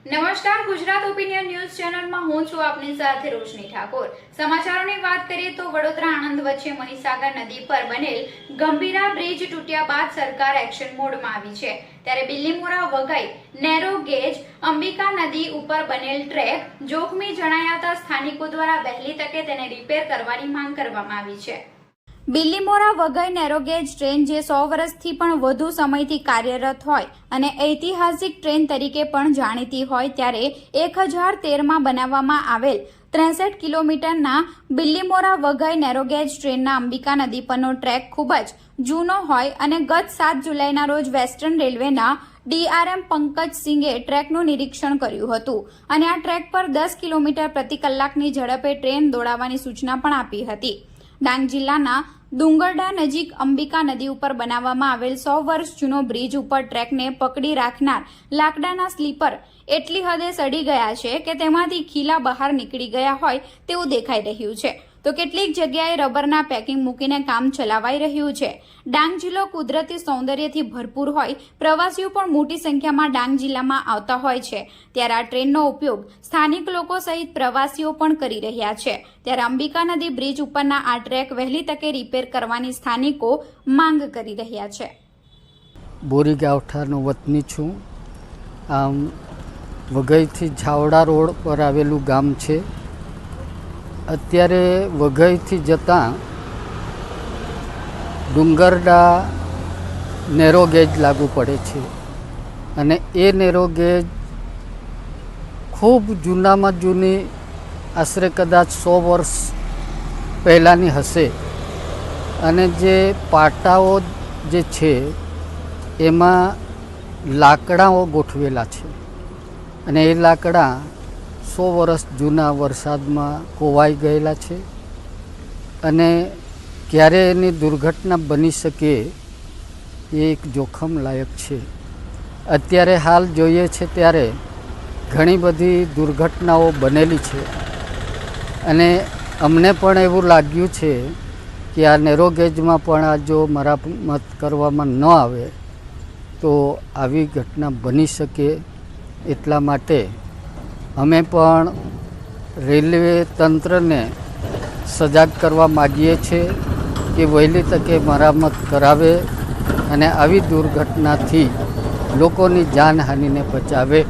નમસ્કાર, Gujarat opinion news ચેનલમાં હું છું આપની સાથે રોશની ઠાકોર। સમાચારોની વાત કરીએ તો વડોદરા આણંદ વચ્ચે મહીસાગર નદી પર બનેલ ગંભીરા બ્રિજ તૂટ્યા બાદ સરકાર એક્શન મોડમાં આવી છે। ત્યારે બિલ્લીમોરા વઘઈ નેરો ગેજ અંબિકા નદી ઉપર બનેલ ટ્રેક જોખમી જણાયાતા સ્થાનિકો દ્વારા વહેલી તકે તેને રિપેર કરવાની માંગ કરવામાં આવી છે। બિલ્લીમોરા વઘઈ નેરોગેજ ટ્રેન જે 100 વર્ષથી પણ વધુ સમયથી કાર્યરત હોય અને ઐતિહાસિક ટ્રેન તરીકે પણ જાણીતી હોય ત્યારે 1013માં બનાવવામાં આવેલ 63 કિલોમીટરના બિલ્લીમોરા વઘઈ નેરોગેજ ટ્રેનના અંબિકા નદી પરનો ટ્રેક ખૂબ જ જૂનો હોય અને ગત 7 જુલાઈના રોજ વેસ્ટર્ન રેલવેના DRM પંકજ સિંઘે ટ્રેકનું નિરીક્ષણ કર્યું હતું અને આ ટ્રેક પર 10 કિલોમીટર પ્રતિ કલાકની ઝડપે ટ્રેન દોડાવવાની સૂચના પણ આપી હતી। ડાંગ જિલ્લાના ડુંગરડા નજીક અંબિકા નદી ઉપર બનાવવામાં આવેલ 100 વર્ષ જૂનો બ્રિજ ઉપર ટ્રેકને પકડી રાખનાર લાકડાના સ્લીપર એટલી હદે સડી ગયા છે કે તેમાંથી ખીલા બહાર નીકળી ગયા હોય તેવું દેખાઈ રહ્યું છે, તો કેટલીક જગ્યાએ રબરના પેકિંગ મૂકીને કામ ચલાવાઈ રહ્યું છે। ડાંગ જિલ્લો કુદરતી સૌંદર્યથી ભરપૂર હોય, પ્રવાસીઓ પણ મોટી સંખ્યામાં ડાંગ જિલ્લામાં આવતા હોય છે, ત્યારે આ ટ્રેનનો ઉપયોગ સ્થાનિક લોકો સહિત પ્રવાસીઓ પણ કરી રહ્યા છે। ત્યારે અંબિકા નદી બ્રિજ ઉપરના આ ટ્રેક વહેલી તકે રિપેર કરવાની સ્થાનિકો માંગ કરી રહ્યા છે। બોરી ગાવઠાનો વતની છું। આમ વઘઈથી છાવડા રોડ પર આવેલું ગામ છે। અત્યારે વઘઈથી જતાં ડુંગરડા નેરો ગેજ લાગુ પડે છે અને એ નેરો ગેજ ખૂબ જૂનામાં જૂની આશરે કદાચ 100 વર્ષ પહેલાંની હશે અને જે પાટાઓ જે છે એમાં લાકડાઓ ગોઠવેલા છે અને એ લાકડા 100 વર્ષ જૂના વરસાદમાં કોવાઈ ગયેલા છે અને ક્યારે એની દુર્ઘટના બની શકે એ એક જોખમ લાયક છે। અત્યારે હાલ જોઈએ છે ત્યારે ઘણી બધી દુર્ઘટનાઓ બનેલી છે અને અમને પણ એવું લાગ્યું છે કે આ નેરો ગેજમાં પણ આ જો મરામત કરવામાં ન આવે તો આવી ઘટના બની શકે, એટલા માટે અમે પણ રેલવે તંત્રને સજાગ કરવા માગીએ છીએ કે વહેલી તકે મરામત કરાવે અને આવી દુર્ઘટનાથી લોકોની જાનહાનિને બચાવે।